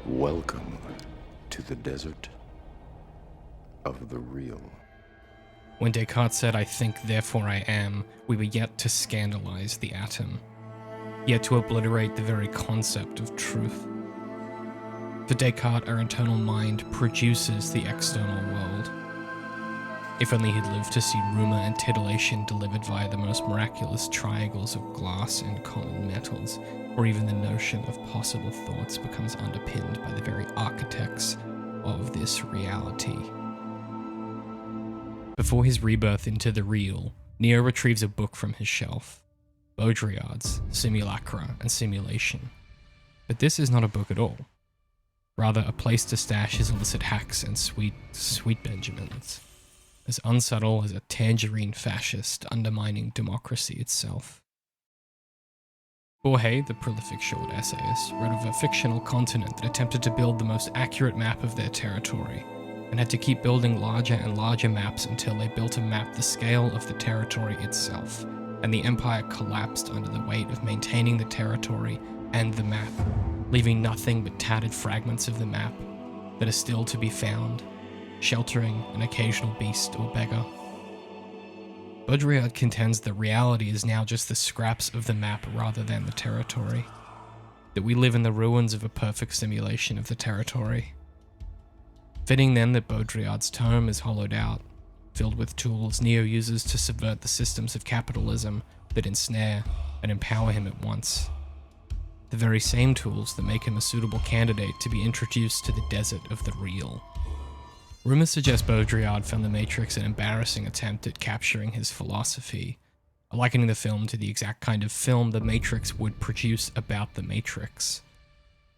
Welcome to the desert of the real. When Descartes said, "I think, therefore I am," we were yet to scandalize the atom, yet to obliterate the very concept of truth. For Descartes, our internal mind produces the external world. If only he'd lived to see rumour and titillation delivered via the most miraculous triangles of glass and common metals, or even the notion of possible thoughts becomes underpinned by the very architects of this reality. Before his rebirth into the real, Neo retrieves a book from his shelf, Baudrillard's Simulacra and Simulation. But this is not a book at all. Rather, a place to stash his illicit hacks and sweet Benjamins, as unsubtle as a tangerine fascist undermining democracy itself. Borges, the prolific short essayist, wrote of a fictional continent that attempted to build the most accurate map of their territory, and had to keep building larger and larger maps until they built a map the scale of the territory itself, and the empire collapsed under the weight of maintaining the territory and the map, leaving nothing but tattered fragments of the map that are still to be found, sheltering an occasional beast or beggar. Baudrillard contends that reality is now just the scraps of the map rather than the territory, that we live in the ruins of a perfect simulation of the territory. Fitting then that Baudrillard's tome is hollowed out, filled with tools Neo uses to subvert the systems of capitalism that ensnare and empower him at once. The very same tools that make him a suitable candidate to be introduced to the desert of the real. Rumors suggest Baudrillard found The Matrix an embarrassing attempt at capturing his philosophy, likening the film to the exact kind of film The Matrix would produce about The Matrix.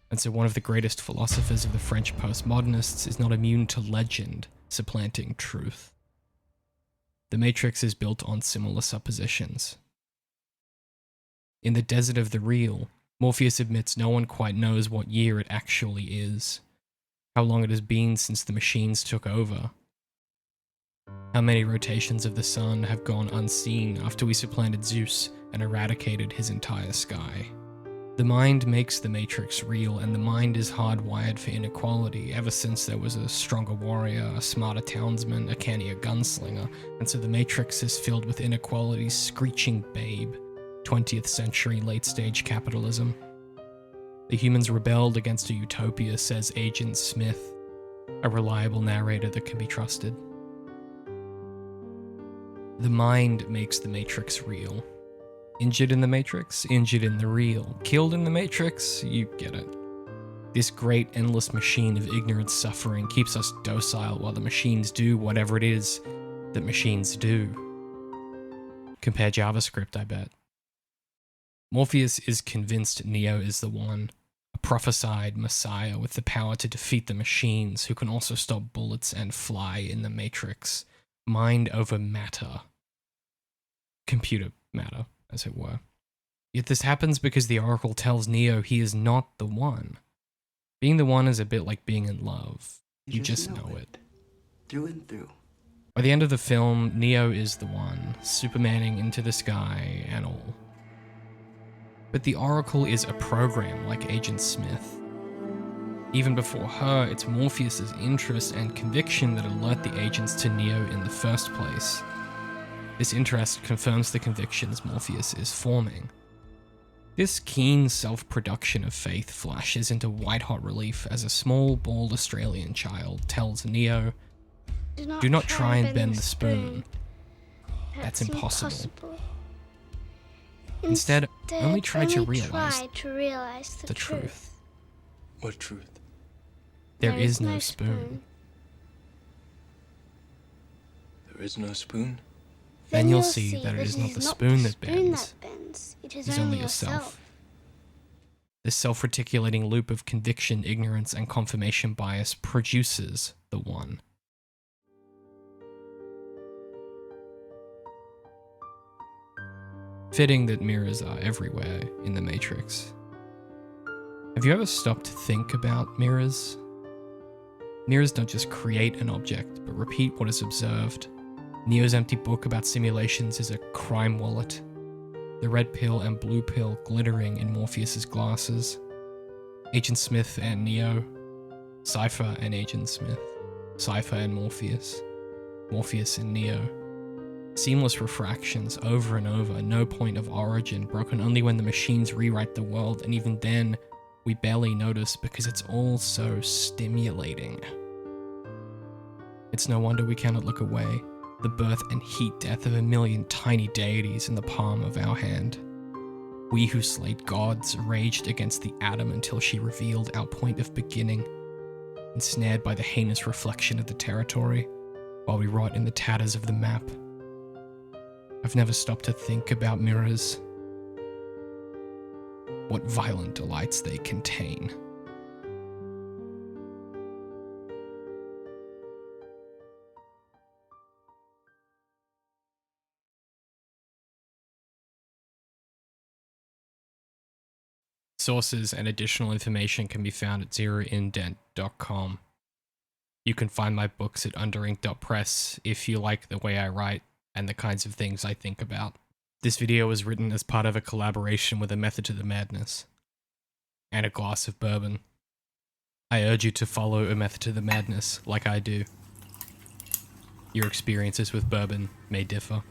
And so one of the greatest philosophers of the French postmodernists is not immune to legend supplanting truth. The Matrix is built on similar suppositions. In the desert of the real, Morpheus admits no one quite knows what year it actually is, how long it has been since the machines took over, how many rotations of the sun have gone unseen after we supplanted Zeus and eradicated his entire sky. The mind makes the Matrix real, and the mind is hardwired for inequality ever since there was a stronger warrior, a smarter townsman, a cannier gunslinger, and so the Matrix is filled with inequality's screeching babe, 20th century late-stage capitalism. The humans rebelled against a utopia, says Agent Smith, a reliable narrator that can be trusted. The mind makes the Matrix real. Injured in the Matrix, injured in the real. Killed in the Matrix, you get it. This great endless machine of ignorant suffering keeps us docile while the machines do whatever it is that machines do. Compare JavaScript, I bet. Morpheus is convinced Neo is the one, a prophesied messiah with the power to defeat the machines who can also stop bullets and fly in the Matrix. Mind over matter. Computer matter, as it were. Yet this happens because the Oracle tells Neo he is not the one. Being the one is a bit like being in love. You just know it. Through and through. By the end of the film, Neo is the one, Supermaning into the sky and all. But the Oracle is a program like Agent Smith. Even before her, it's Morpheus's interest and conviction that alert the agents to Neo in the first place. This interest confirms the convictions Morpheus is forming. This keen self-production of faith flashes into white-hot relief as a small, bald Australian child tells Neo, "Do not try and bend the spoon. That's impossible. Instead, only try to realize the truth." What truth? There is no spoon. There is no spoon? Then you'll see that it is not the spoon that bends, it is only yourself. This self-reticulating loop of conviction, ignorance, and confirmation bias produces the one. Fitting that mirrors are everywhere in the Matrix. Have you ever stopped to think about mirrors? Mirrors don't just create an object, but repeat what is observed. Neo's empty book about simulations is a crime wallet. The red pill and blue pill glittering in Morpheus's glasses. Agent Smith and Neo, Cypher and Agent Smith, Cypher and Morpheus, Morpheus and Neo. Seamless refractions over and over, no point of origin, broken only when the machines rewrite the world, and even then, we barely notice because it's all so stimulating. It's no wonder we cannot look away, the birth and heat death of a million tiny deities in the palm of our hand. We who slayed gods raged against the atom until she revealed our point of beginning, ensnared by the heinous reflection of the territory, while we rot in the tatters of the map. I've never stopped to think about mirrors, what violent delights they contain. Sources and additional information can be found at zeroindent.com. You can find my books at underink.press if you like the way I write and the kinds of things I think about. This video was written as part of a collaboration with A Method to the Madness and a glass of bourbon. I urge you to follow A Method to the Madness like I do. Your experiences with bourbon may differ.